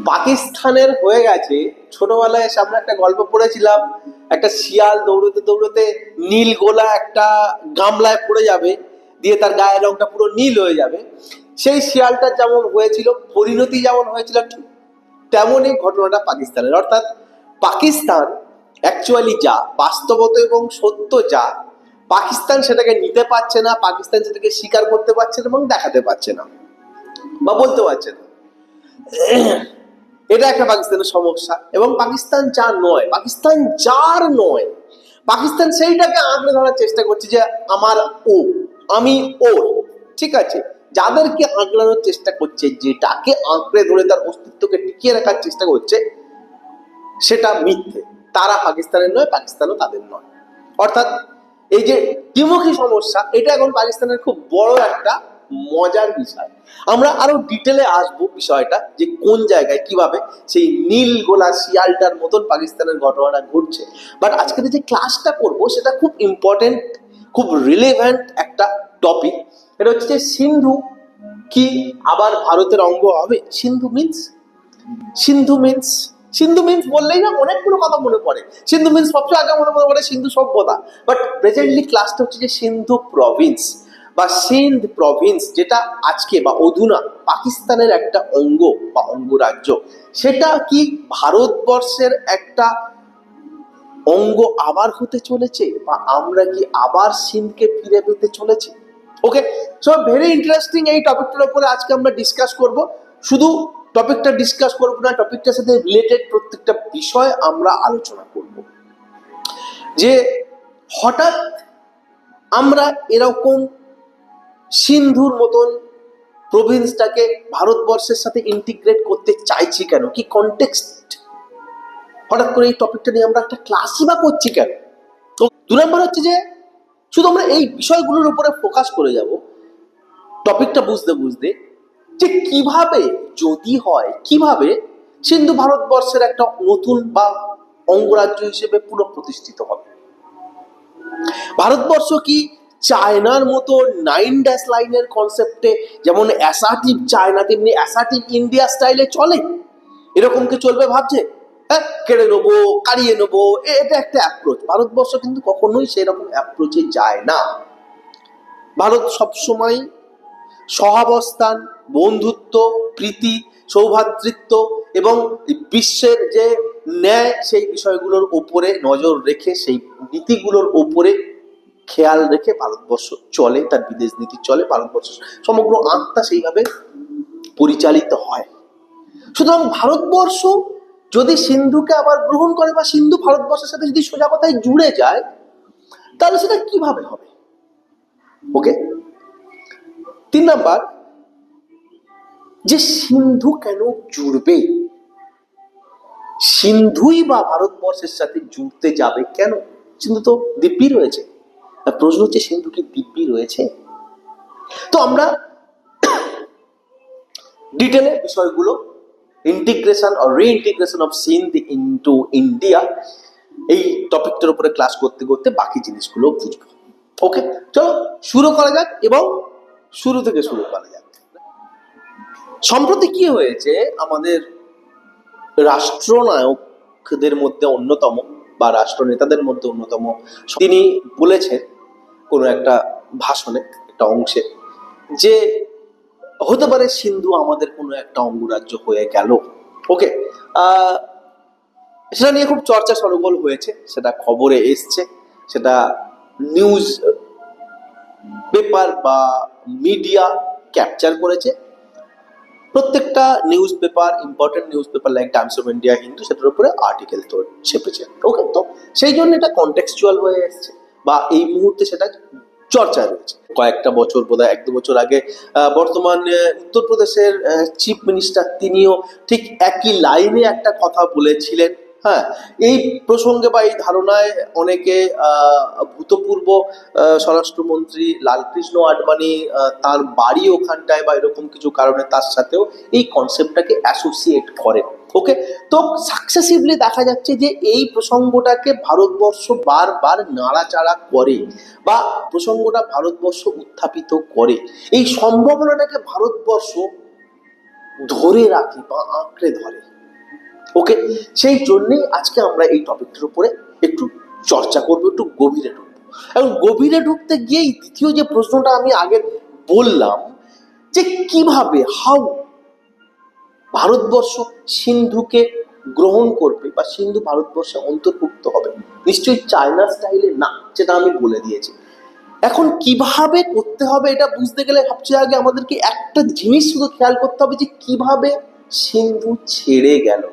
পাকিস্তানের হয়ে গেছে। ছোটবেলায় সামনে একটা গল্প পড়েছিলাম, একটা শিয়াল দৌড়তে দৌড়তে নীল গোলা একটা গামলায় পড়ে যাবে, দিয়ে তার গায়ের রংটা পুরো নীল হয়ে যাবে। সেই শিয়ালটা যেমন হয়েছিল, পরিণতি যেমন হয়েছিল, ঠিক তেমনই ঘটনাটা পাকিস্তানের। অর্থাৎ পাকিস্তান অ্যাকচুয়ালি যা বাস্তবতা এবং সত্য যা, পাকিস্তান সেটাকে নিতে পারছে না, পাকিস্তান সেটাকে স্বীকার করতে পারছে না এবং দেখাতে পারছে না বা বলতে পারছে না। এটা একটা পাকিস্তানের সমস্যা। এবং পাকিস্তান যা নয়, পাকিস্তান যার নয়, পাকিস্তান সেইটাকে আঁকড়ে ধরার চেষ্টা করছে যে আমার ও, আমি ওর। ঠিক আছে, যাদেরকে আঁকড়ানোর চেষ্টা করছে, যেটাকে আঁকড়ে ধরে তার অস্তিত্বকে টিকিয়ে রাখার চেষ্টা করছে, সেটা মিথ্যে। তারা পাকিস্তানের নয়, পাকিস্তানও তাদের নয়। অর্থাৎ এই যে দ্বিমুখী সমস্যা, এটা এখন পাকিস্তানের খুব বড় একটা মজার বিষয়। আমরা আরো ডিটেলে আসবো বিষয়টা, যে কোন জায়গায় কিভাবে সেই নীল গোলা শিয়ালটার মতন পাকিস্তানের ঘটনাটা ঘটছে। বাট আজকের যে ক্লাসটা করবো সেটা খুব ইম্পর্টেন্ট, খুব রিলেভেন্ট একটা টপিক। এটা হচ্ছে যে সিন্ধু কি আবার ভারতের অঙ্গ হবে? সিন্ধু মিন্স বললেই না অনেকগুলো কথা মনে পড়ে। সিন্ধু মিন্স সবচেয়ে আগে মনে পড়ে সিন্ধু সভ্যতা। বাট প্রেজেন্টলি ক্লাসটা হচ্ছে যে সিন্ধু প্রভিন্স বা সিন্ধ প্রভিন্স, যেটা আজকে বা অধুনা পাকিস্তানের একটা অঙ্গ বা অঙ্গরাজ্য, সেটা কি ভারতবর্ষের একটা অঙ্গ আবার হতে চলেছে, বা আমরা কি আবার সিন্ধকে ফিরে পেতে চলেছি? ওকে, সো ভেরি ইন্টারেস্টিং এই টপিকটার উপরে আজকে আমরা ডিসকাস করব। শুধু টপিকটা ডিসকাস করবো না, টপিকটার সাথে রিলেটেড প্রত্যেকটা বিষয় আমরা আলোচনা করব। যে হঠাৎ আমরা এরকম সিন্ধুর মতন প্রভিন্সটাকে ভারতবর্ষের সাথে ইন্টিগ্রেট করতে চাইছি কেন, কি কনটেক্সট, হঠাৎ করে এই টপিকটা নিয়ে আমরা একটা ক্লাসই বা করছি কেন? তো 2 নম্বর হচ্ছে যে শুধু আমরা এই বিষয়গুলোর উপরে ফোকাস করে যাব টপিকটা বুঝতে বুঝতে, যে কিভাবে যদি হয়, কিভাবে সিন্ধু ভারতবর্ষের একটা নতুন বা অঙ্গরাজ্য হিসেবে পুনঃপ্রতিষ্ঠিত হবে। ভারতবর্ষ কি চায়নার মতো 9 লাইনের কনসেপ্টে, যেমন অ্যাসার্টিভ চায়না তেমনি অ্যাসার্টিভ ইন্ডিয়া স্টাইলে চলে? এরকম কি চলবে ভাবছে? হ্যাঁ, কেড়ে নেবো, কাড়িয়ে নেবো, এটা একটা অ্যাপ্রোচ। ভারতবর্ষ কিন্তু কখনোই সেরকম অ্যাপ্রোচে যায় না। ভারত সবসময় সহাবস্থান, বন্ধুত্ব, প্রীতি, সৌভ্রাতৃত্ব এবং বিশ্বের যে ন্যায়, সেই বিষয়গুলোর উপরে নজর রেখে, সেই নীতিগুলোর উপরে খেয়াল রেখে ভারতবর্ষ চলে, তার বিদেশ নীতি চলে, ভারতবর্ষ সমগ্র আত্মা সেইভাবে পরিচালিত হয়। সুতরাং ভারতবর্ষ যদি সিন্ধুকে আবার গ্রহণ করে, বা সিন্ধু ভারতবর্ষের সাথে যদি সোজা কথায় জুড়ে যায়, তাহলে সেটা কিভাবে হবে? ওকে, 3 নাম্বার, যে সিন্ধু কেন জুড়বে, সিন্ধুই বা ভারতবর্ষের সাথে জুড়তে যাবে কেন? সিন্ধু তো দিব্যি রয়েছে। প্রশ্ন হচ্ছে সিন্ধু কি দিব্যি রয়েছে? তো আমরা ডিটেলে বিষয়গুলো, integration or reintegration of Sindh into India, এই টপিকটার উপরে ক্লাস করতে করতে বাকি জিনিসগুলো বুঝবো। ওকে, চলো শুরু করা যাক, এবং শুরু থেকে শুরু করা যাক। সম্প্রতি কি হয়েছে, আমাদের রাষ্ট্রনায়কদের মধ্যে অন্যতম বা রাষ্ট্রনেতাদের মধ্যে অন্যতম, তিনি বলেছেন কোনো একটা ভাষণে, একটা অংশে, যে হতে পারে সিন্ধু আমাদের কোনো একটা অঙ্গরাজ্য হয়ে গেল। ওকে, সেটা নিয়ে খুব চর্চা সরগোল হয়েছে, সেটা খবরে এসছে, সেটা নিউজ পেপার বা মিডিয়া ক্যাপচার করেছে। প্রত্যেকটা news paper, important news paper like Times of India, Hindu, সেটার উপরে আর্টিকেল তো ছেপেছে। ওকে, তো সেই জন্য এটা কন্টেক্সচুয়াল হয়ে এসছে, বা এই মুহূর্তে সেটা চর্চায় রয়েছে। কয়েকটা বছর, বোধহয় 1-2 বছর আগে, বর্তমান উত্তরপ্রদেশের চিফ মিনিস্টার, তিনিও ঠিক একই লাইনে একটা কথা বলেছিলেন। হ্যাঁ, এই প্রসঙ্গে বা এই ধারণায় অনেকে ভূতপূর্ব স্বরাষ্ট্রমন্ত্রী লালকৃষ্ণ আডবাণী, তার বাড়ি ওখানটায় বা এরকম কিছু কারণে তার সাথেও এই কনসেপ্টটাকে অ্যাসোসিয়েট করেন। ওকে, তো সাকসেসিভলি দেখা যাচ্ছে যে এই প্রসঙ্গটাকে ভারতবর্ষ বারবার নাড়াচাড়া করে, বা প্রসঙ্গটা ভারতবর্ষ উত্থাপিত করে, এই সম্ভাবনাটাকে ভারতবর্ষ ধরে রাখে বা আঁকড়ে ধরে। ওকে, সেই জন্যই আজকে আমরা এই টপিকটার উপরে একটু চর্চা করবো, একটু গভীরে ঢুকবো। এবং গভীরে ঢুকতে গিয়েই দ্বিতীয় যে প্রশ্নটা আমি আগে বললাম যে কিভাবে ভারতবর্ষ সিন্ধুকে গ্রহণ করবে বা সিন্ধু ভারতবর্ষে অন্তর্ভুক্ত হবে, নিশ্চয়ই চায়না স্টাইলে না, সেটা আমি বলে দিয়েছি। এখন কিভাবে করতে হবে এটা বুঝতে গেলে সবচেয়ে আগে আমাদেরকে একটা জিনিস শুধু খেয়াল করতে হবে যে কিভাবে সিন্ধু ছেড়ে গেল।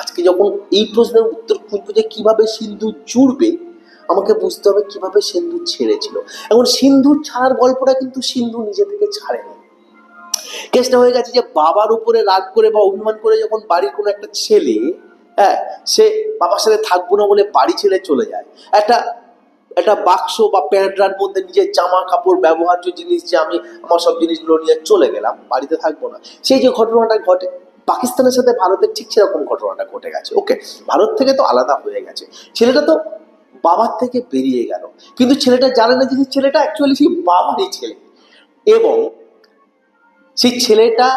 আজকে যখন এই প্রশ্নের উত্তর খুঁজবো যে কিভাবে সিন্ধু জুড়বে, আমাকে বুঝতে হবে কিভাবে সিন্ধু ছেড়েছিল। এখন সিন্ধু ছাড়ার গল্পটা কিন্তু সিন্ধু নিজে থেকে ছাড়েনি। কেসটা হয়ে গেছে যে বাবার উপরে রাগ করে বা অভিমান করে যখন বাড়ির কোনো একটা ছেলে, হ্যাঁ, সে বাবার সাথে থাকবো না বলে বাড়ি ছেড়ে চলে যায়, একটা একটা বাক্স বা প্যান্টরার মধ্যে নিজের জামা কাপড় ব্যবহার্য জিনিস, যে আমি আমার সব জিনিসগুলো নিয়ে চলে গেলাম, বাড়িতে থাকবো না, সেই যে ঘটনাটা ঘটে পাকিস্তানের সাথে ভারতের ঠিক সেরকম ঘটনাটা ঘটে গেছে। ওকে, ভারত থেকে তো আলাদা হয়ে গেছে, ছেলেটা তো বাবার থেকে বেরিয়ে গেল, কিন্তু ছেলেটা জানে না যে ছেলেটা অ্যাকচুয়ালি সেই বাবারই ছেলে। এবং সেই ছেলেটা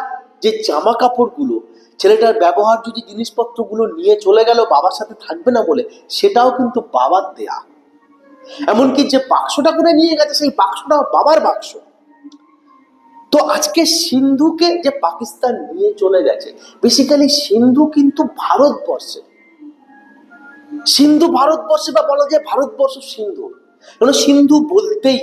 যে জামা কাপড়গুলো, ছেলেটার ব্যবহার্য যে জিনিসপত্রগুলো নিয়ে চলে গেল বাবার সাথে থাকবে না বলে, সেটাও কিন্তু বাবার দেয়া। এমনকি যে বাক্সটা করে নিয়ে গেছে সেই বাক্সটাও বাবার বাক্স। তো আজকে সিন্ধুকে যে পাকিস্তান নিয়ে চলে গেছে, বেসিক্যালি সিন্ধু কিন্তু ভারতবর্ষে, সিন্ধু ভারতবর্ষে, বা বলা যায় ভারতবর্ষ সিন্ধু। কারণ সিন্ধু বলতেই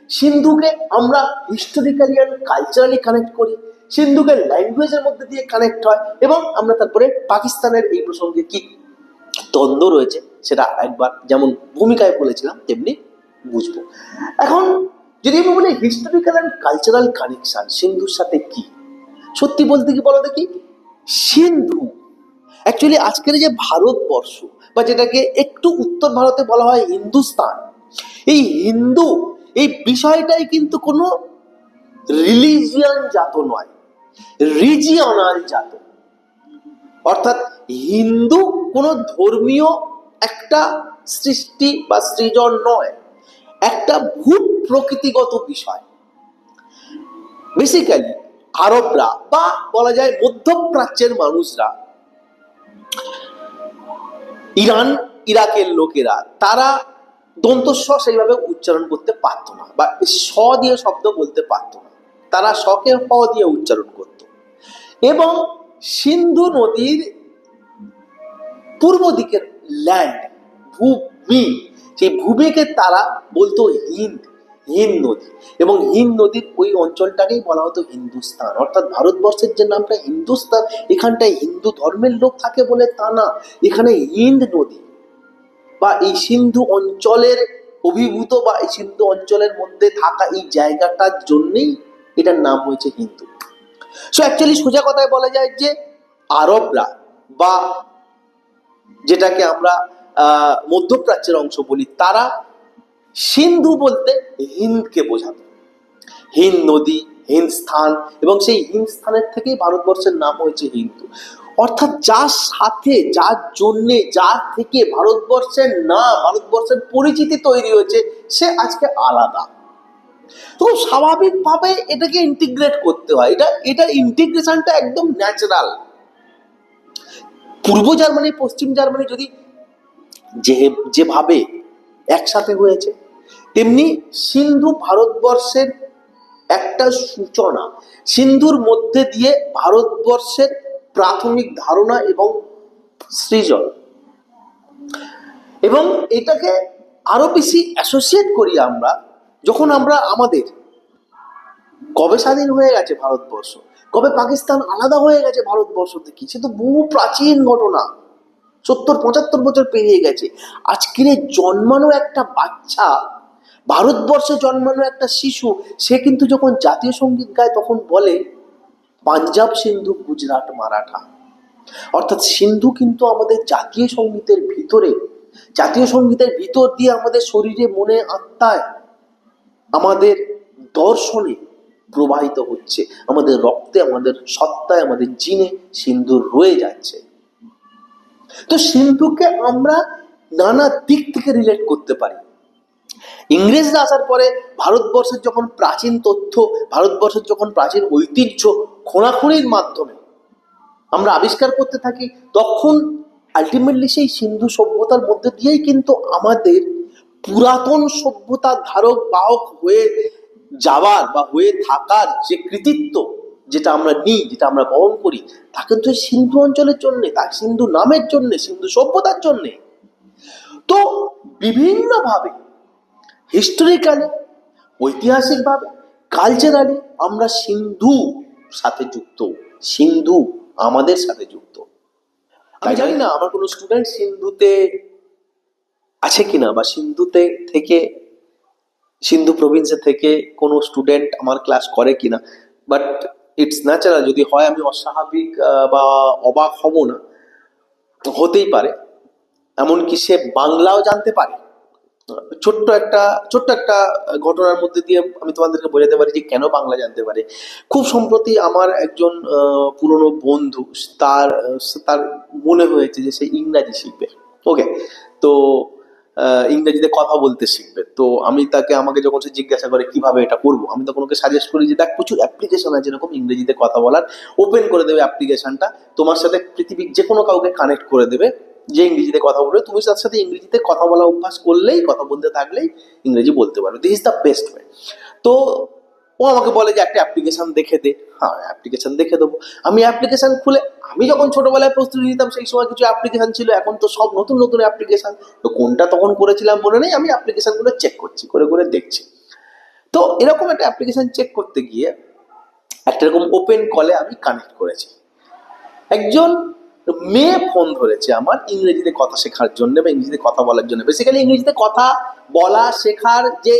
সিন্ধুকে আমরা হিস্টোরিক্যালি আর কালচারালি কানেক্ট করি, সিন্ধুকে ল্যাঙ্গুয়েজের মধ্যে দিয়ে কানেক্ট হয়, এবং আমরা তারপরে পাকিস্তানের এই প্রসঙ্গে কি দ্বন্দ্ব রয়েছে সেটা একবার যেমন ভূমিকায় বলেছিলাম তেমনি বুঝবো। এখন যদি আমি বলি হিস্টোরিক্যাল অ্যান্ড কালচারাল কানেকশন সিন্ধুর সাথে কি, সত্যি বলতে কি বলো দেখি, সিন্ধু অ্যাকচুয়ালি আজকের যে ভারতবর্ষ বা যেটাকে একটু উত্তর ভারতে বলা হয় হিন্দুস্তান, এই হিন্দু এই বিষয়টাই কিন্তু কোনো রিলিজিয়ান জাত নয়, রিজিয়নাল জাত। অর্থাৎ হিন্দু কোনো ধর্মীয় একটা সৃষ্টি বা সৃজন নয়, একটা ভূত প্রকৃতিগত বিষয়। বেসিক্যালি আরবরা বা বলা যায় মধ্যপ্রাচ্যের মানুষরা, ইরান ইরাকের লোকেরা, তারা দন্তস্ব সেইভাবে উচ্চারণ করতে পারতো না, বা স দিয়ে শব্দ বলতে পারতো না, তারা শকে হ দিয়ে উচ্চারণ করত। এবং সিন্ধু নদীর পূর্ব দিকের ল্যান্ড, ভূমি, সেই ভূমিকে তারা বলতো হিন্দ, হিন্দ নদী। এবং হিন্দ নদীর ওই অঞ্চলটাকেই বলা হতো হিন্দুস্তান। অর্থাৎ ভারতবর্ষের যে নামটা হিন্দুস্তান, এখানটায় হিন্দু ধর্মের লোক থাকে বলে তা না, এখানে হিন্দ নদী বা এই সিন্ধু অঞ্চলের অভিভূত বা এই সিন্ধু অঞ্চলের মধ্যে থাকা এই জায়গাটার জন্যেই এটার নাম হয়েছে হিন্দু। সো অ্যাকচুয়ালি সোজা কথায় বলা যায় যে আরবরা বা যেটাকে আমরা মধ্যপ্রাচ্যের অংশ বলি, তারা সিন্ধু বলতে হিন্দকে বোঝাত, হিন্দ নদী, হিন্দ স্থান, এবং সেই হিন্দ স্থানের থেকেই ভারতবর্ষের নাম হয়েছে হিন্দু। অর্থাৎ যার সাথে, যার জন্যে, যার থেকে ভারতবর্ষের নাম, ভারতবর্ষের পরিচিতি তৈরি হয়েছে, সে আজকে আলাদা। তো স্বাভাবিকভাবে এটাকে ইন্টিগ্রেট করতে হয়, এটার ইন্টিগ্রেশনটা একদম ন্যাচারাল। পূর্ব জার্মানি পশ্চিম জার্মানি যদি যেভাবে একসাথে হয়েছে, তেমনি সিন্ধু ভারতবর্ষের একটা সূচনা, সিন্ধুর মধ্যে দিয়ে ভারতবর্ষের প্রাথমিক ধারণা এবং সৃজন। এবং এটাকে আরো বেশি অ্যাসোসিয়েট করি আমরা যখন আমরা আমাদের কবে স্বাধীন হয়ে গেছে ভারতবর্ষ, কবে পাকিস্তান আলাদা হয়ে গেছে ভারতবর্ষ থেকে, সে তো বহু প্রাচীন ঘটনা, 70-75 বছর পেরিয়ে গেছে। আজকের জন্মানো একটা বাচ্চা, ভারতবর্ষে জন্মানো একটা শিশু, সে কিন্তু যখন জাতীয় সঙ্গীত গায় তখন বলে পাঞ্জাব সিন্ধু গুজরাট মারাঠা। অর্থাৎ সিন্ধু কিন্তু আমাদের জাতীয় সঙ্গীতের ভিতরে, জাতীয় সঙ্গীতের ভিতর দিয়ে আমাদের শরীরে, মনে, আত্মায়, আমাদের দর্শনে প্রবাহিত হচ্ছে, আমাদের রক্তে, আমাদের সত্তায়, আমাদের জিনে সিন্ধু রয়ে যাচ্ছে। তো সিন্ধুকে আমরা নানা দিক থেকে রিলেট করতে পারি। ইংরেজরা আসার পরে ভারতবর্ষের যখন প্রাচীন তথ্য, ভারতবর্ষের যখন প্রাচীন ঐতিহ্য খোঁড়াখুঁড়ির মাধ্যমে আমরা আবিষ্কার করতে থাকি, তখন আলটিমেটলি সেই সিন্ধু সভ্যতার মধ্যে দিয়েই কিন্তু আমাদের পুরাতন সভ্যতার ধারক বাহক হয়ে যাওয়ার বা হয়ে থাকার যে কৃতিত্ব যেটা আমরা নিই, যেটা আমরা বহন করি, তা কিন্তু সিন্ধু অঞ্চলের জন্যে, তা সিন্ধু নামের জন্যে, সিন্ধু সভ্যতার জন্যে। তো বিভিন্নভাবে হিস্টোরিক্যালি, ঐতিহাসিকভাবে, কালচারালি আমরা সিন্ধু সাথে যুক্ত, সিন্ধু আমাদের সাথে যুক্ত। আমি জানি না আমার কোনো স্টুডেন্ট সিন্ধুতে আছে কিনা, বা সিন্ধুতে থেকে, সিন্ধু প্রভিন্সে থেকে কোনো স্টুডেন্ট আমার ক্লাস করে কিনা, বাট ইটস ন্যাচারাল। যদি হয় আমি অস্বাভাবিক বা অবাক হব না, হতেই পারে। এমনকি সে বাংলাও জানতে পারে। ছোট্ট একটা ঘটনার মধ্যে দিয়ে আমি তোমাদেরকে বোঝাতে পারি যে কেন বাংলা জানতে পারে। খুব সম্প্রতি আমার একজন পুরনো বন্ধু, তার তার মনে হয়েছে যে সে ইংরাজি শিখবে। ওকে, তো ইংরেজিতে কথা বলতে শিখবে। তো আমি আমাকে যখন সে জিজ্ঞাসা করে কিভাবে এটা করবো, আমি তখন ওকে সাজেস্ট করি যে দেখ, প্রচুর অ্যাপ্লিকেশন আছে যেরকম ইংরেজিতে কথা বলার। ওপেন করে দেবে অ্যাপ্লিকেশনটা, তোমার সাথে পৃথিবীর যে কোনো কাউকে কানেক্ট করে দেবে যে ইংরেজিতে কথা বলবে, তুমি তার সাথে ইংরেজিতে কথা বলা অভ্যাস করলেই, কথা বলতে থাকলেই ইংরেজি বলতে পারবে। This is the best way. তো ও আমাকে বলে যে একটা অ্যাপ্লিকেশন দেখে দে। হ্যাঁ, অ্যাপ্লিকেশন দেখে দেবো। আমি অ্যাপ্লিকেশন খুলে, আমি যখন ছোটবেলায় প্রস্তুতি নিতাম সেই সময় কিছু অ্যাপ্লিকেশন ছিল, এখন তো সব নতুন নতুন অ্যাপ্লিকেশন। তো কোনটা তখন করেছিলাম মনে নেই, আমি অ্যাপ্লিকেশনগুলো চেক করছি, করে করে দেখছি। তো এরকম একটা অ্যাপ্লিকেশন চেক করতে গিয়ে একটা এরকম ওপেন কলে আমি কানেক্ট করেছি। একজন মেয়ে ফোন ধরেছে আমার ইংরেজিতে কথা শেখার জন্য বা ইংরেজিতে কথা বলার জন্য। বেসিক্যালি ইংরেজিতে কথা বলা শেখার যে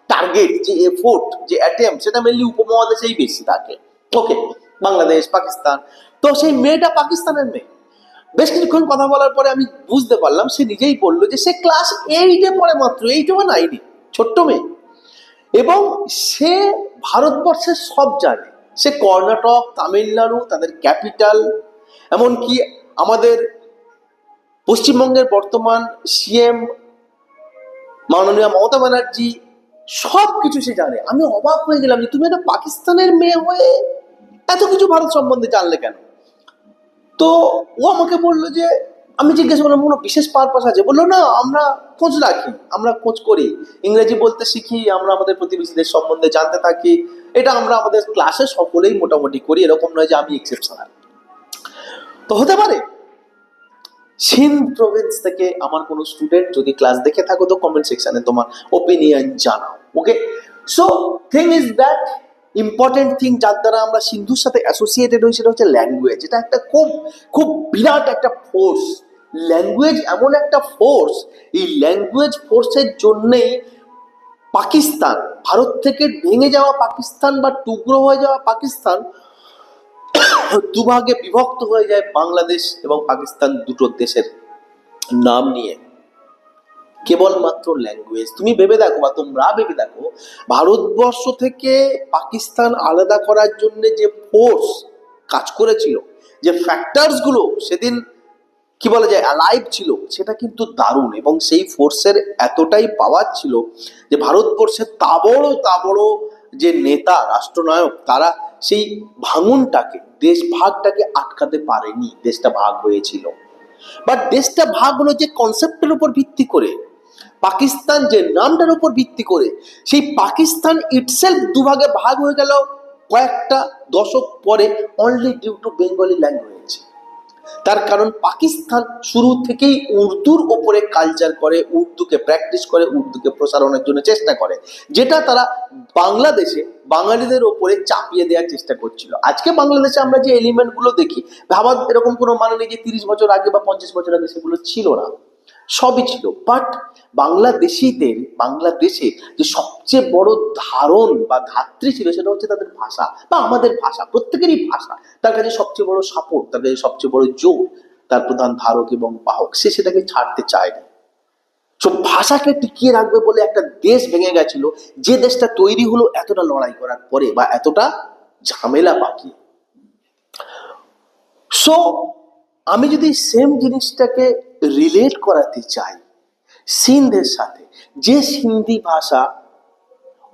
টার্গেট, যে এফোর্ট, যে অ্যাটেম্প, সেটা মেনলি উপমহাদেশেই বেশি থাকে। ওকে, বাংলাদেশ, পাকিস্তান। তো সেই মেয়েটা পাকিস্তানের মেয়ে। বেশ কিছুক্ষণ কথা বলার পরে আমি বুঝতে পারলাম, সে নিজেই বললো যে সে ক্লাস 8-এ পড়ে, মাত্র 8 বা 9-এ, ছোট্ট মেয়ে। এবং সে ভারতবর্ষের সব জানে। সে কর্ণাটক, তামিলনাড়ু, তাদের ক্যাপিটাল, এমনকি আমাদের পশ্চিমবঙ্গের বর্তমান সিএম মাননীয় মমতা ব্যানার্জি, সব কিছু সে জানে। আমি অবাক হয়ে গেলাম যে তুমি একটা পাকিস্তানের মেয়ে হয়ে এত কিছু ভারত সম্বন্ধে জানলে কেন? তো ও আমাকে বললো যে, আমি জিজ্ঞাসা করলাম কোনো বিশেষ পারপাস আছে? বললো না, আমরা খোঁজ রাখি, আমরা খোঁজ করি, ইংরেজি বলতে শিখি, আমরা আমাদের প্রতিবেশীদের সম্বন্ধে জানতে থাকি। এটা আমরা আমাদের ক্লাসে সকলেই মোটামুটি করি, এরকম নয় যে আমি এক্সেপশনাল। তো হতে পারে সিন্ধ প্রভিন্স থেকে আমার কোনো স্টুডেন্ট যদি ক্লাস দেখে থাকো, তো কমেন্ট সেকশনে তোমার ওপিনিয়ন জানাও। Okay, so thing is that important thing যার দ্বারা আমরা সিন্ধুর সাথে অ্যাসোসিয়েটেড হই, সেটা হচ্ছে ল্যাঙ্গুয়েজ। এটা একটা খুব খুব বিরাট একটা ফোর্স। ল্যাঙ্গুয়েজ এমন একটা ফোর্স, এই ল্যাঙ্গুয়েজ ফোর্সের জন্যেই পাকিস্তান, ভারত থেকে ভেঙে যাওয়া পাকিস্তান বা টুকরো হয়ে যাওয়া পাকিস্তান দুভাগে বিভক্ত হয়ে যায় বাংলাদেশ এবং পাকিস্তান দুটো দেশের নাম নিয়ে, কেবলমাত্র ল্যাঙ্গুয়েজ। তুমি ভেবে দেখো, বা তোমরা ভেবে দেখো, ভারতবর্ষ থেকে পাকিস্তান আলাদা করার জন্য যে ফোর্স কাজ করেছিল, যে ফ্যাক্টরস গুলো সেদিন কি বলা যায় অ্যালাইভ ছিল, সেটা কিন্তু দারুণ। এবং সেই ফোর্সের এতটাই পাওয়ার ছিল যে ভারতবর্ষের তাবড় যে নেতা, রাষ্ট্রনায়ক, তারা সেই ভাঙনটাকে, দেশ ভাগটাকে আটকাতে পারেনি। দেশটা ভাগ হয়েছিল, বাট দেশটা ভাগ হলো যে কনসেপ্টের উপর ভিত্তি করে, পাকিস্তান যে নামটার উপর ভিত্তি করে। সেই পাকিস্তান ইটসেলফ দুভাগে ভাগ হয়ে গেল কয়েকটা দশক পরে, only due to Bengali language. তার কারণ পাকিস্তান শুরু থেকেই উর্দুর ওপরে কালচার করে, উর্দুকে প্র্যাকটিস করে, উর্দুকে প্রসারণের জন্য চেষ্টা করে, যেটা তারা বাংলাদেশে বাঙালিদের ওপরে চাপিয়ে দেওয়ার চেষ্টা করছিল। আজকে বাংলাদেশে আমরা যে এলিমেন্টগুলো দেখি, ভাবার এরকম কোনো মানে নেই যে 30 বছর আগে বা 50 বছর আগে সেগুলো ছিল না, সবই ছিল। বাট বাংলাদেশিদের, বাংলাদেশে যে সবচেয়ে বড় ধারণ বা ধাত্রী ছিল, সেটা হচ্ছে তাদের ভাষা বা আমাদের ভাষা, প্রত্যেকেরই ভাষা তার কাছে সবচেয়ে বড় সাপোর্ট, তার কাছে সবচেয়ে বড় জোর, তার প্রধান ধারক এবং বাহক। সে সেটাকে ছাড়তে চায়নি। সব ভাষাকে টিকিয়ে রাখবে বলে একটা দেশ ভেঙে গেছিল, যে দেশটা তৈরি হলো এতটা লড়াই করার পরে বা এতটা ঝামেলা পাকিয়ে। সো আমি যদি সেম জিনিসটাকে রিলেট করাতে চাই সিন্ধের সাথে, যে সিন্ধি ভাষা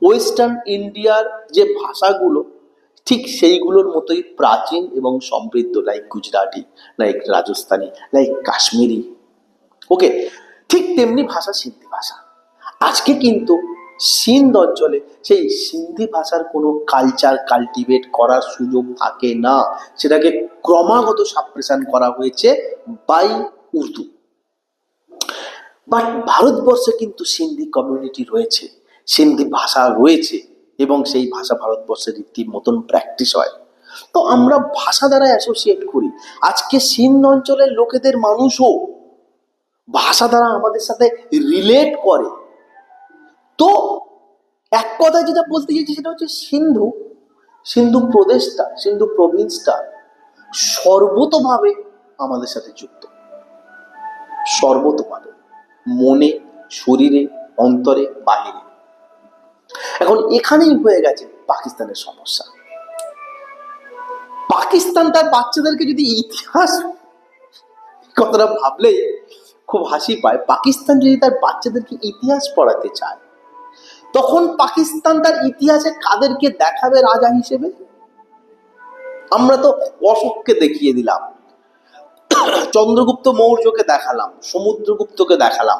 ওয়েস্টার্ন ইন্ডিয়ার যে ভাষাগুলো, ঠিক সেইগুলোর মতোই প্রাচীন এবং সমৃদ্ধ, like Gujarati, like Rajasthani, like Kashmiri. Okay, ঠিক তেমনি ভাষা সিন্ধি ভাষা। আজকে কিন্তু সিন্ধ অঞ্চলে সেই সিন্ধি ভাষার কোনো কালচার কাল্টিভেট করার সুযোগ থাকে না, সেটাকে ক্রমাগত সাপ্রেশন করা হয়েছে বাই উর্দু। বাট ভারতবর্ষে কিন্তু সিন্ধি কমিউনিটি রয়েছে, সিন্ধি ভাষা রয়েছে, এবং সেই ভাষা ভারতবর্ষের রীতিমতন প্র্যাকটিস হয়। তো আমরা ভাষা দ্বারা অ্যাসোসিয়েট করি। আজকে সিন্ধ অঞ্চলের লোকেদের মানুষও ভাষা দ্বারা আমাদের সাথে রিলেট করে। তো এক কথায় যেটা বলতে চাইছি সেটা হচ্ছে সিন্ধু প্রদেশটা, সিন্ধু প্রভিন্সটা সর্বতোভাবে আমাদের সাথে যুক্ত, সর্বতোভাবে, মনে, শরীরে, অন্তরে, বাহিরে। এখন এখানেই হয়ে গেছে পাকিস্তানের সমস্যা। পাকিস্তান তার বাচ্চাদেরকে যদি ইতিহাস, কথাটা ভাবলেই খুব হাসি পায়, পাকিস্তান যদি তার বাচ্চাদেরকে ইতিহাস পড়াতে চায়, তখন পাকিস্তান তার ইতিহাসে কাদেরকে দেখাবে রাজা হিসেবে? আমরা তো অশোককে দেখিয়ে দিলাম, চন্দ্রগুপ্ত মৌর্যকে দেখালাম, সমুদ্রগুপ্তকে দেখালাম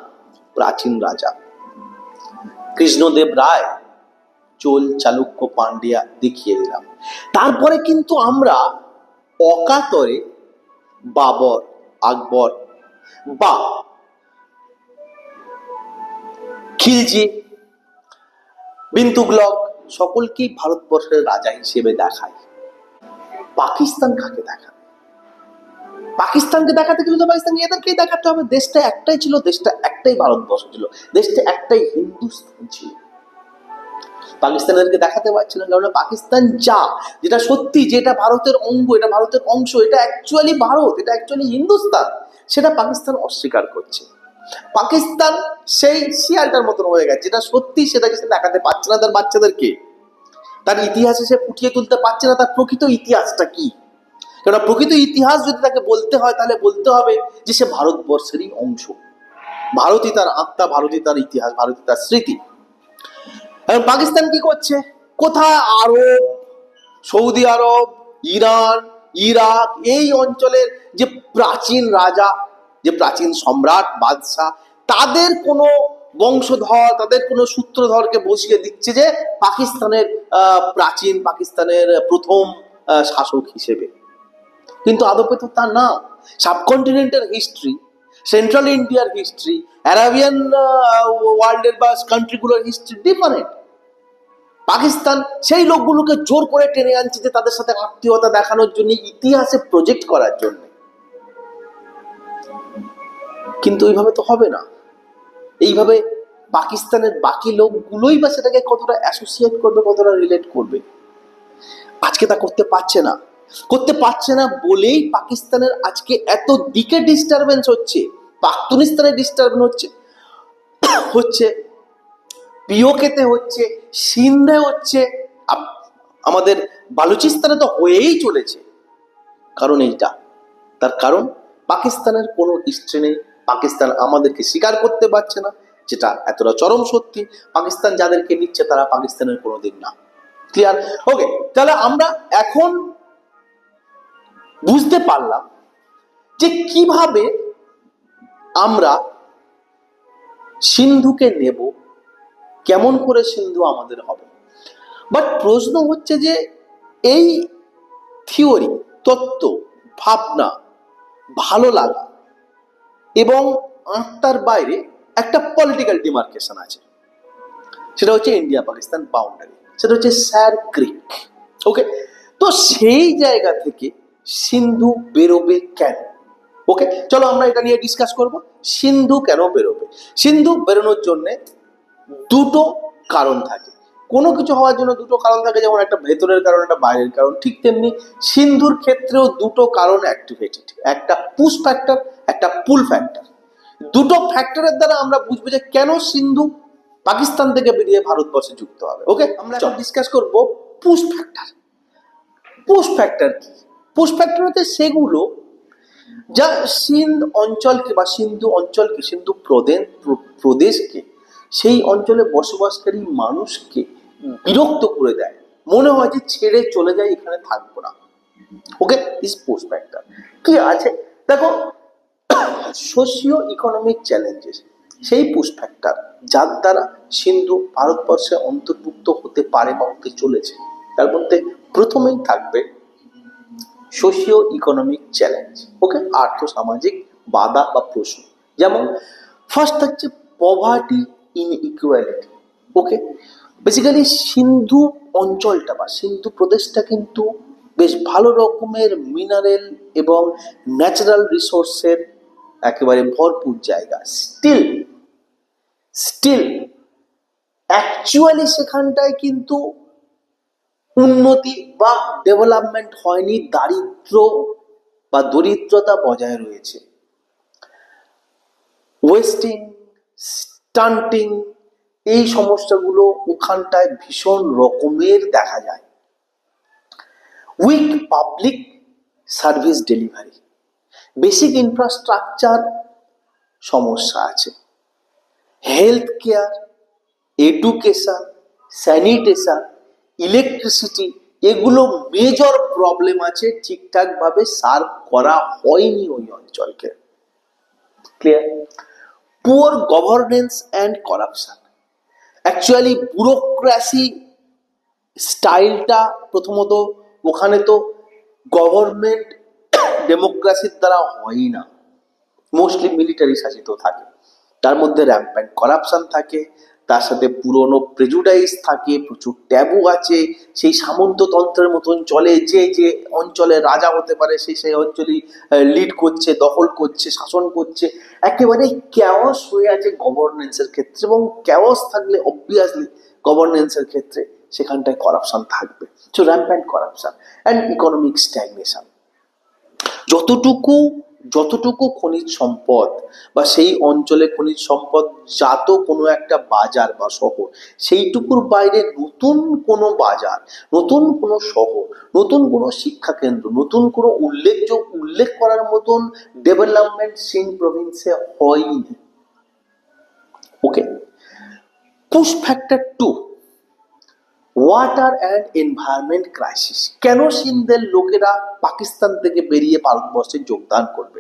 প্রাচীন রাজা, কৃষ্ণদেব রায়, চোল, চালুক্য, পান্ডিয়া দেখিয়ে দিলাম। তারপরে কিন্তু আমরা অকাতরে বাবর, আকবর বা খিলজি, বিন তুগলক সকলকেই ভারতবর্ষের রাজা হিসেবে দেখায়। পাকিস্তান কাকে দেখাবে? পাকিস্তানকে দেখাতে গেলে তো পাকিস্তানকে এদেরকেই দেখাতে হবে। দেশটা একটাই ছিল, দেশটা একটাই ভারতবর্ষ ছিল, দেশটা একটাই হিন্দুস্তান ছিল। পাকিস্তানকে দেখাতে পারছে না, কারণ পাকিস্তান যেটা সত্যি, যেটা ভারতের অঙ্গ, এটা ভারতের অংশ, এটা অ্যাকচুয়ালি ভারত, এটা অ্যাকচুয়ালি হিন্দুস্তান, সেটা পাকিস্তান অস্বীকার করছে। পাকিস্তান সেই শিয়ালটার মতন হয়ে গেছে, যেটা সত্যি সেটাকে সে দেখাতে পারছে না তার বাচ্চাদেরকে, তার ইতিহাসে সে ফুটিয়ে তুলতে পারছে না তার প্রকৃত ইতিহাসটা কি। কেননা প্রকৃত ইতিহাস যদি তাকে বলতে হয়, তাহলে বলতে হবে যে সে ভারতবর্ষেরই অংশ, ভারতই তার আত্মা, ভারতই তার ইতিহাস, ভারতই তার স্মৃতি। এখন পাকিস্তান কি করছে? কোথায় আরব, সৌদি আরব, ইরান, ইরাক, এই অঞ্চলের যে প্রাচীন রাজা, যে প্রাচীন সম্রাট, বাদশাহ, তাদের কোনো বংশধর, তাদের কোনো সূত্রধরকে বসিয়ে দিচ্ছে যে পাকিস্তানের প্রাচীন, পাকিস্তানের প্রথম শাসক হিসেবে। কিন্তু আদপে তো তা না। সাবকন্টিনেন্টের হিস্ট্রি, সেন্ট্রাল ইন্ডিয়ার হিস্ট্রি, অ্যারাবিয়ান ওয়ার্ল্ডের বা কান্ট্রিগুলোর হিস্ট্রি ডিফারেন্ট। পাকিস্তান সেই লোকগুলোকে জোর করে টেনে আনছে যে তাদের সাথে আত্মীয়তা দেখানোর জন্য, ইতিহাসে প্রজেক্ট করার জন্য। কিন্তু এইভাবে তো হবে না। এইভাবে পাকিস্তানের বাকি লোকগুলোই বা সেটাকে কতটা অ্যাসোসিয়েট করবে, কতটা রিলেট করবে? আজকে তা করতে পারছে না। করতে পারছে না বলেই পাকিস্তানের আজকে এত দিকে ডিস্টারবেন্স হচ্ছে। পাখতুনিস্তানে ডিস্টারবেন্স হচ্ছে, পিওকেতে হচ্ছে, সিন্ধে হচ্ছে, আমাদের বালুচিস্তানে তো হয়েই চলেছে। কারণ এইটা, তার কারণ পাকিস্তানের কোনো হিস্ট্রি নেই, পাকিস্তান আমাদেরকে স্বীকার করতে পারছে না, যেটা এতটা চরম সত্যি। পাকিস্তান যাদেরকে নিচ্ছে তারা পাকিস্তানের কোনোদিন না। ক্লিয়ার? ওকে, তাহলে আমরা এখন বুঝতে পারলাম যে কিভাবে আমরা সিন্ধুকে নেব, কেমন করে সিন্ধু আমাদের হবে। বাট প্রশ্ন হচ্ছে যে এই থিওরি, তত্ত্ব, ভাবনা, ভালো লাগা এবং আত্মার বাইরে একটা পলিটিক্যাল ডিমার্কেশন আছে, সেটা হচ্ছে ইন্ডিয়া পাকিস্তান বাউন্ডারি, সেটা হচ্ছে স্যার ক্রিক। ওকে, তো সেই জায়গা থেকে সিন্ধু বেরোবে কেন? ওকে, চলো আমরা এটা নিয়ে ডিসকাস করব। সিন্ধু কেন বেরোবে? সিন্ধু বেরোনোর জন্য দুটো কারণ থাকে। কোনো কিছু হওয়ার জন্য দুটো কারণ থাকে, যেমন একটা ভেতরের কারণ, একটা বাইরের কারণ, ঠিক তেমনি সিন্ধুর ক্ষেত্রেও দুটো কারণ অ্যাক্টিভেটেড, একটা পুশ ফ্যাক্টর, একটা পুল ফ্যাক্টর। দুটো ফ্যাক্টরের দ্বারা আমরা বুঝবো যে কেন সিন্ধু পাকিস্তান থেকে বেরিয়ে ভারতবর্ষে যুক্ত হবে। ওকে, আমরা ডিসকাস করব পুশ ফ্যাক্টর। পুশ ফ্যাক্টর কি? পুশ ফ্যাক্টর হচ্ছে সেগুলো যা সিন্ধ অঞ্চলকে বা সিন্ধু অঞ্চলকে, সিন্ধু প্রদেশকে, সেই অঞ্চলে বসবাসকারী মানুষকে বিরক্ত করে দেয়, মনে হয় যে ছেড়ে চলে যায়, এখানে থাকবো না। ওকে, ইস পুশ ফ্যাক্টর কি আছে দেখো, সোশিও ইকোনমিক চ্যালেঞ্জেস, সেই পুশ ফ্যাক্টর যার দ্বারা সিন্ধু ভারতবর্ষে অন্তর্ভুক্ত হতে পারে বা হতে চলেছে। তার মধ্যে প্রথমেই থাকবে সোশিও ইকোনমিক চ্যালেঞ্জ। ওকে, আর্থ সামাজিক বাধা বা প্রশ্ন, যেমন ফার্স্ট থাকছে পভার্টি ইনইকুয়ালিটি। ওকে, বেসিক্যালি সিন্ধু অঞ্চলটা বা সিন্ধু প্রদেশটা কিন্তু বেশ ভালো রকমের মিনারেল এবং ন্যাচারাল রিসোর্সের একেবারে ভরপুর জায়গা। স্টিল স্টিল অ্যাকচুয়ালি সেখানটায় কিন্তু উন্নতি বা ডেভেলপমেন্ট হয়নি, দারিদ্র বা দরিদ্রতা বজায় রয়েছে। ওয়েস্টিং, স্টান্টিং, এই সমস্যাগুলো ওখানটায় ভীষণ রকমের দেখা যায়। Weak public service delivery, basic infrastructure সমস্যা আছে। Health care, education, sanitation, electricity, এগুলো মেজর প্রবলেম আছে, ঠিকঠাকভাবে সার্ভ করা হয়নি ওই অঞ্চলকে। Clear? Poor governance and corruption, actually bureaucracy স্টাইলটা প্রথমত ওখানে তো গভর্নমেন্ট ডেমোক্রেসির দ্বারা হয় না, মোস্টলি মিলিটারি শাসিত থাকে। তার মধ্যে র্যাম্প্যান্ট করাপশন থাকে, তার সাথে পুরনো প্রেজুডাইস থাকে, প্রচুর ট্যাবু আছে, সেই সামন্ততন্ত্রের মতন চলে, যে যে অঞ্চলে রাজা হতে পারে সে সেই অঞ্চলই লিড করছে, দখল করছে, শাসন করছে, একেবারে ক্যাওস হয়ে আছে গভর্নেন্সের ক্ষেত্রে। এবং ক্যাওস থাকলে অবভিয়াসলি গভর্নেন্সের ক্ষেত্রে সেখানটায় করাপশন থাকবে। So rampant corruption and economic stagnation. যতটুকু যতটুকু খনিজ সম্পদ বা সেই অঞ্চলে খনিজ সম্পদ জাত কোনো একটা বাজার বা শহর, সেইটুকুর বাইরে নতুন কোনো বাজার, নতুন কোনো শহর, নতুন কোনো শিক্ষা কেন্দ্র, নতুন কোনো উল্লেখ করার মতন ডেভেলপমেন্ট সেই প্রভিন্সে হয়নি। Okay, push factor 2, water and environment crisis. কেন সিন্ধের লোকেরা পাকিস্তান থেকে বেরিয়ে ভারতবর্ষে যোগদান করবে?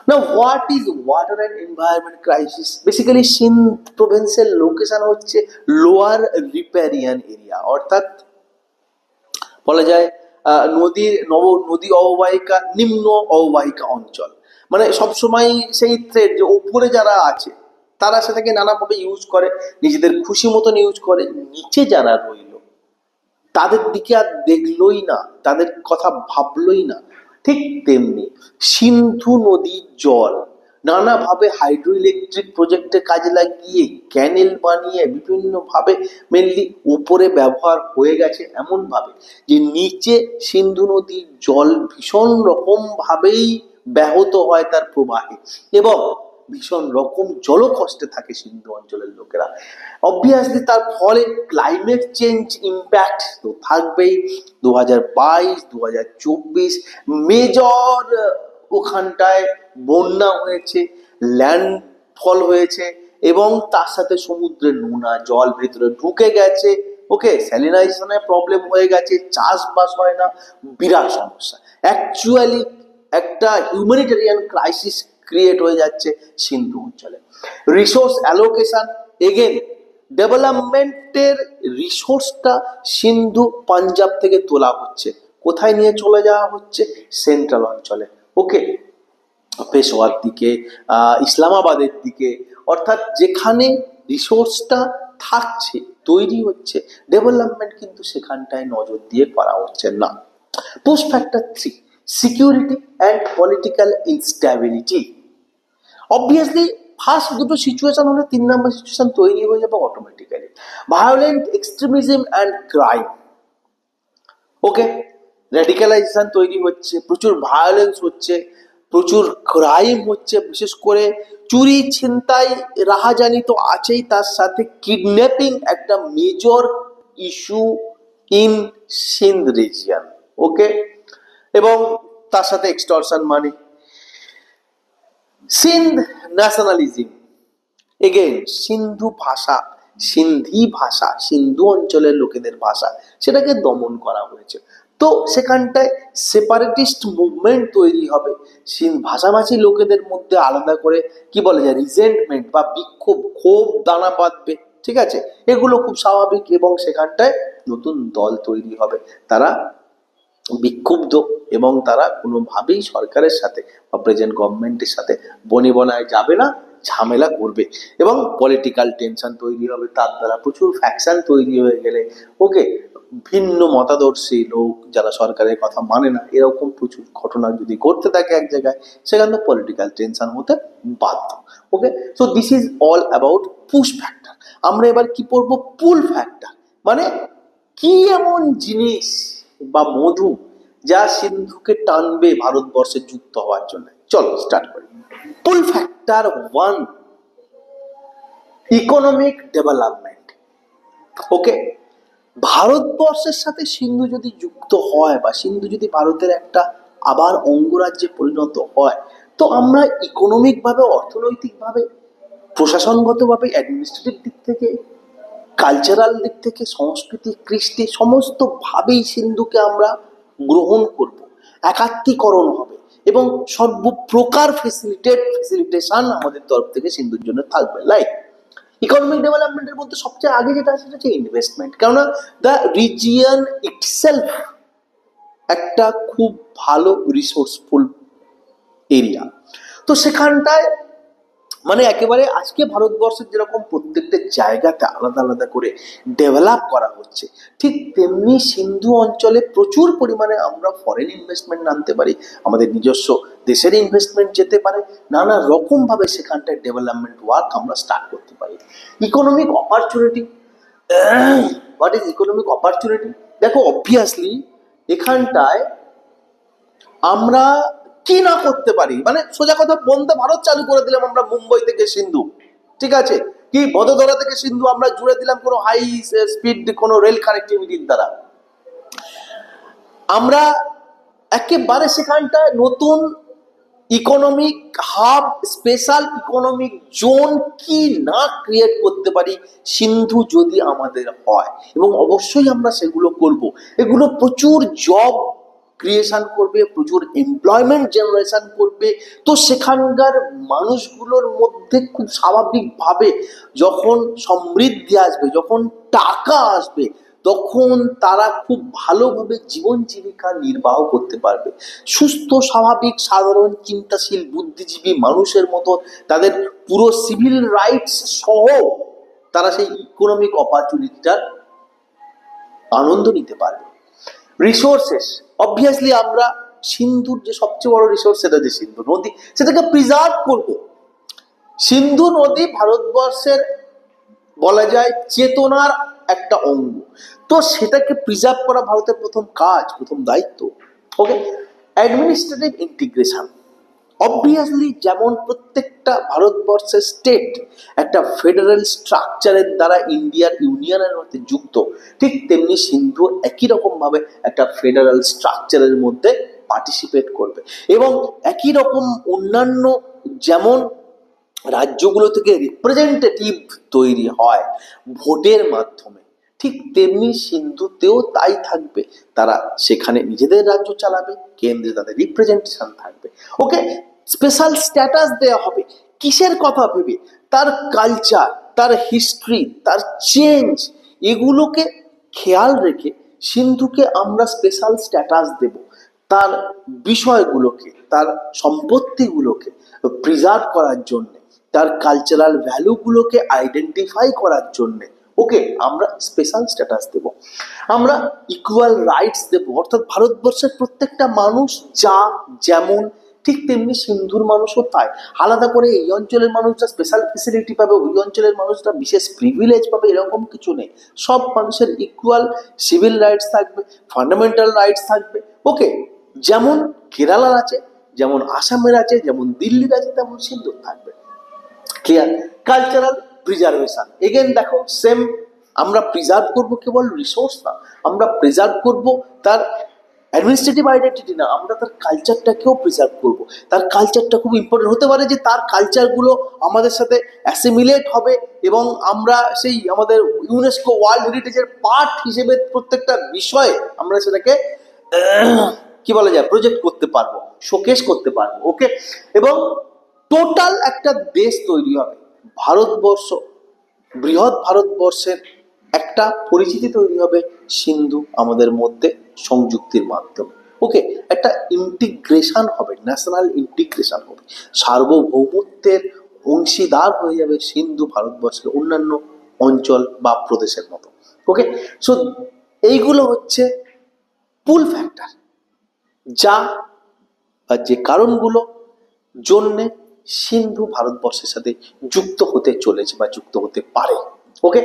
না, what is water and environment crisis? Basically Sindh প্রভিন্সের লোকেশন হচ্ছে লোয়ার রিপেরিয়ান এরিয়া, অর্থাৎ বলা যায় নদী অববাহিকা, নিম্ন অববাহিকা অঞ্চল। মানে সবসময় সেই থ্রেড যে উপরে যারা আছে তারা সেটাকে নানাভাবে ইউজ করে, নিজেদের খুশি মতন ইউজ করে, নিচে যারা রইল তাদের দিকে আর দেখলই না, তাদের কথা ভাবলই না। ঠিক তেমনি সিন্ধু নদীর জল নানাভাবে হাইড্রো ইলেকট্রিক প্রজেক্টে কাজে লাগিয়ে, ক্যানেল বানিয়ে বিভিন্নভাবে মেনলি উপরে ব্যবহার হয়ে গেছে, এমনভাবে যে নিচে সিন্ধু নদীর জল ভীষণ রকম ভাবেই ব্যাহত হয় তার প্রবাহে, এবং ভীষণ রকম জলকষ্টে থাকে সিন্ধু অঞ্চলের লোকেরা। অবভিয়াসলি তার ফলে ক্লাইমেট চেঞ্জ ইম্প্যাক্ট তো থাকবেই। 2022, 2024 মেজর ওখানটায় বন্যা হয়েছে, ল্যান্ডফল হয়েছে, এবং তার সাথে সমুদ্রের নোনা জল ভেতরে ঢুকে গেছে। ওকে, স্যালিনাইজেশনের প্রবলেম হয়ে গেছে, চাষবাস হয় না, বিরাট সমস্যা। অ্যাকচুয়ালি একটা হিউম্যানিটেরিয়ান ক্রাইসিস ক্রিয়েট হয়ে যাচ্ছে সিন্ধু অঞ্চলে। রিসোর্স অ্যালোকেশন, এগেন ডেভেলপমেন্টের রিসোর্সটা সিন্ধু পাঞ্জাব থেকে তোলা হচ্ছে, কোথায় নিয়ে চলে যাওয়া হচ্ছে? সেন্ট্রাল অঞ্চলে। ওকে, পেশোয়ার দিকে, ইসলামাবাদের দিকে, অর্থাৎ যেখানে রিসোর্সটা থাকছে, তৈরি হচ্ছে, ডেভেলপমেন্ট কিন্তু সেখানটায় নজর দিয়ে করা হচ্ছে না। Push factor 3, security and political instability. Obviously first দুটো সিচুয়েশন হলে 3 নম্বর সিচুয়েশন তৈরি হয়ে যাবে automatically. Violent extremism and crime. Okay, radicalization তৈরি হচ্ছে, প্রচুর ভায়োলেন্স হচ্ছে, প্রচুর ক্রাইম হচ্ছে, বিশেষ করে চুরি ছিনতাই রাহাজানি তো আছেই, তার সাথে কিডন্যাপিং একটা major issue in Sindh region. Okay, এবং তার সাথে extortion money. Sindh nationalism, again Sindhu ভাষা সিন্ধি ভাষা, সিন্ধু অঞ্চলের লোকেদের ভাষা, সেটাকে দমন করা হয়েছে। তো সেখানটায় সেপারেটিস্ট মুভমেন্ট তৈরি হবে, ভাষাভাষী লোকেদের মধ্যে আলাদা করে কি বলে যায় রিজেন্টমেন্ট বা বিক্ষোভ, ক্ষোভ দানা বাঁধবে, ঠিক আছে, এগুলো খুব স্বাভাবিক। এবং সেখানটায় নতুন দল তৈরি হবে, তারা বিক্ষুব্ধ এবং তারা কোনোভাবেই সরকারের সাথে বা প্রেজেন্ট গভর্নমেন্টের সাথে বনিবনায় যাবে না, ঝামেলা করবে এবং পলিটিক্যাল টেনশন তৈরি হবে। তার দ্বারা প্রচুর ফ্যাকশন তৈরি হয়ে গেলে ওকে, ভিন্ন মতাদর্শী লোক যারা সরকারের কথা মানে না, এরকম প্রচুর ঘটনা যদি ঘটতে থাকে এক জায়গায়, সেখানে পলিটিক্যাল টেনশন হতে বাধ্য। Okay, so this is all about push factor. আমরা এবার কি পড়বো? Pull factor. মানে কি এমন জিনিস বা মধু যা সিন্ধুকে টানবে ভারতবর্ষে যুক্ত হওয়ার জন্য? চলো স্টার্ট করি। Pull factor 1, economic development. Okay, ভারতবর্ষের সাথে সিন্ধু যদি যুক্ত হয় বা সিন্ধু যদি ভারতের একটা আবার অঙ্গরাজ্যে পরিণত হয়, তো আমরা ইকোনমিক ভাবে, অর্থনৈতিক ভাবে, প্রশাসনগতভাবে, অ্যাডমিনিস্ট্রেটিভ দিক থেকে, কালচারাল দিক থেকে, সংস্কৃতি, কৃষ্টি, সমস্ত ভাবেই সিন্ধুকে আমরা গ্রহণ করব, একাত্মীকরণ হবে এবং সর্বপ্রকার ফেসিলিটেশন আমাদের তরফ থেকে সিন্ধুর জন্য থাকবে। লাইক ইকোনমিক ডেভেলপমেন্টের মধ্যে সবচেয়ে আগে যেটা আছে সেটা হচ্ছে ইনভেস্টমেন্ট, কেননা দ্য রিজিয়ন ইটসেলফ একটা খুব ভালো রিসোর্সফুল এরিয়া। তো সেখানটায় মানে একেবারে আজকে ভারতবর্ষের যেরকম প্রত্যেকটা জায়গাতে আলাদা আলাদা করে ডেভেলপ করা হচ্ছে, ঠিক তেমনি সিন্ধু অঞ্চলে প্রচুর পরিমাণে আমরা ফরেন ইনভেস্টমেন্ট আনতে পারি, আমাদের নিজস্ব দেশের ইনভেস্টমেন্ট যেতে পারে, নানা রকম ভাবে সেখানটায় ডেভেলপমেন্ট ওয়ার্ক আমরা স্টার্ট করতে পারি। Economic opportunity, what is economic opportunity? দেখো, অবভিয়াসলি এখানটায় আমরা কি না করতে পারি, মানে সোজা কথা, বন্দে ভারত চালু করে দিলাম আমরা মুম্বাই থেকে সিন্ধু, ঠিক আছে, কি বদোদরা থেকে সিন্ধু আমরা জুড়ে দিলাম কোনো হাই স্পিড কোনো রেল কানেক্টিভিটির দ্বারা। আমরা একেবারে সেখানটায় নতুন economic hub, special economic zone কি না ক্রিয়েট করতে পারি সিন্ধু যদি আমাদের হয়, এবং অবশ্যই আমরা সেগুলো করব। এগুলো প্রচুর জব ক্রিয়েশন করবে, প্রচুর এমপ্লয়মেন্ট জেনারেশন করবে। তো সেখানকার মানুষগুলোর মধ্যে খুব স্বাভাবিকভাবে যখন সমৃদ্ধি আসবে, যখন টাকা আসবে, তখন তারা খুব ভালোভাবে জীবন জীবিকা নির্বাহ করতে পারবে। সুস্থ, স্বাভাবিক, সাধারণ, চিন্তাশীল, বুদ্ধিজীবী মানুষের মতো তাদের পুরো সিভিল রাইটস সহ তারা সেই ইকোনমিক অপরচুনিটিটার আনন্দ নিতে পারবে। রিসোর্সেস, অবভিয়াসলি আমরা সিন্ধুর যে সবচেয়ে বড় রিসোর্স সেটা যে সিন্ধু নদী, সেটাকে প্রিজার্ভ করব। সিন্ধু নদী ভারতবর্ষের বলা যায় চেতনার একটা অঙ্গ, তো সেটাকে প্রিজার্ভ করা ভারতের প্রথম কাজ, প্রথম দায়িত্ব। ওকে, অ্যাডমিনিস্ট্রেটিভ ইন্টিগ্রেশন, অবভিয়াসলি যেমন প্রত্যেকটা ভারতবর্ষের স্টেট একটা ফেডারেল স্ট্রাকচারের দ্বারা ইন্ডিয়ার ইউনিয়নের মধ্যে যুক্ত, ঠিক তেমনি সিন্ধু একই রকম ভাবে একটা ফেডারেল স্ট্রাকচারের মধ্যে পার্টিসিপেট করবে এবং একই রকম অন্যান্য যেমন রাজ্যগুলো থেকে রিপ্রেজেন্টেটিভ তৈরি হয় ভোটের মাধ্যমে, ঠিক তেমনি সিন্ধুতেও তাই থাকবে। তারা সেখানে নিজেদের রাজ্য চালাবে, কেন্দ্রে তাদের রিপ্রেজেন্টেশন থাকবে। ওকে, স্পেশাল স্ট্যাটাস দেওয়া হবে কিসের কথা ভেবে? তার কালচার, তার হিস্ট্রি, তার চেঞ্জ, এগুলোকে খেয়াল রেখে সিন্ধুকে আমরা স্পেশাল স্ট্যাটাস দেব। তার বিষয়গুলোকে, তার সম্পত্তিগুলোকে প্রিজার্ভ করার জন্য, তার কালচারাল ভ্যালুগুলোকে আইডেন্টিফাই করার জন্যে ওকে আমরা স্পেশাল স্ট্যাটাস দেব। আমরা ইকুয়াল রাইটস দেব, অর্থাৎ ভারতবর্ষের প্রত্যেকটা মানুষ যা যেমন ঠিক তেমনি সিন্ধুর মানুষও তাই। আলাদা করে এই অঞ্চলের মানুষরা স্পেশাল ফেসিলিটি পাবে, ওই অঞ্চলের মানুষরা বিশেষ প্রিভিলেজ পাবে, এরকম কিছু নেই। সব মানুষের ইকুয়াল সিভিল রাইটস থাকবে, ফান্ডামেন্টাল রাইটস থাকবে। ওকে, যেমন কেরালার আছে, যেমন আসামের আছে, যেমন দিল্লির আছে, তেমন সিন্ধুর থাকবে। ক্লিয়ার? কালচারাল প্রিজার্ভেশন, এগেন দেখো সেম, আমরা প্রিজার্ভ করব কেবল রিসোর্স না, আমরা প্রিজার্ভ করব তার অ্যাডমিনিস্ট্রেটিভ আইডেন্টিটি না, আমরা তার কালচারটাকেও প্রিজার্ভ করব। তার কালচারটা খুব ইম্পর্টেন্ট হতে পারে যে তার কালচারগুলো আমাদের সাথে অ্যাসিমিলেট হবে এবং আমরা সেই আমাদের ইউনেস্কো ওয়ার্ল্ড হেরিটেজের পার্ট হিসেবে প্রত্যেকটা বিষয়ে আমরা সেটাকে কি বলা যায় প্রজেক্ট করতে পারবো, শোকেস করতে পারবো। ওকে, এবং টোটাল একটা দেশ তৈরি হবে। ভারতবর্ষ, বৃহৎ ভারতবর্ষের একটা পরিচিতি তৈরি হবে সিন্ধু আমাদের মধ্যে সংযুক্তির মাধ্যমে। ওকে, একটা ইন্টিগ্রেশন হবে, ন্যাশনাল ইন্টিগ্রেশন হবে, সার্বভৌমত্বের অংশীদার হয়ে যাবে সিন্ধু ভারতবর্ষের অন্যান্য অঞ্চল বা প্রদেশের মতো। ওকে, সো এইগুলো হচ্ছে পুল ফ্যাক্টর, যা বা যে কারণগুলো জন্যে সিন্ধু ভারতবর্ষের সাথে যুক্ত হতে চলেছে বা যুক্ত হতে পারে। Okay,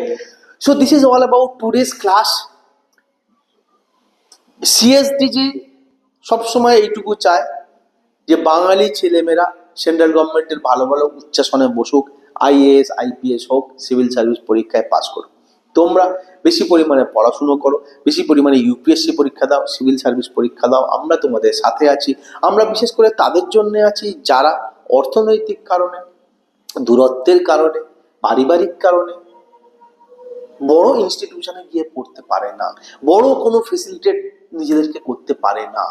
so this is all about today's class. CSDG সবসময় এইটুকু চায় যে বাঙালি ছেলেমেয়েরা সেন্ট্রাল গভর্নমেন্টের ভালো ভালো উচ্চাসনে বসুক, আইএএস আইপিএস হোক, সিভিল সার্ভিস পরীক্ষায় পাস করুক। তোমরা বেশি পরিমাণে পড়াশুনো করো, বেশি পরিমাণে ইউপিএসসি পরীক্ষা দাও, সিভিল সার্ভিস পরীক্ষা দাও, আমরা তোমাদের সাথে আছি। আমরা বিশেষ করে তাদের জন্য আছি যারা অর্থনৈতিক কারণে, দূরত্বের কারণে, পারিবারিক কারণে বড় ইনস্টিটিউশনে গিয়ে পড়তে পারে না, বড় কোনো ফেসিলিটেট নিজেদেরকে করতে পারে না,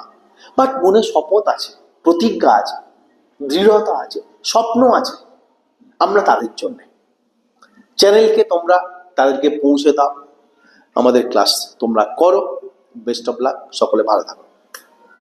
বাট মনে শপথ আছে, প্রতিজ্ঞা আছে, দৃঢ়তা আছে, স্বপ্ন আছে। আমরা তাদের জন্য চ্যানেলকে তোমরা তাদেরকে পৌঁছে দাও, আমাদের ক্লাস তোমরা করো। বেস্ট অফ লাক, সকলে ভালো থাকো।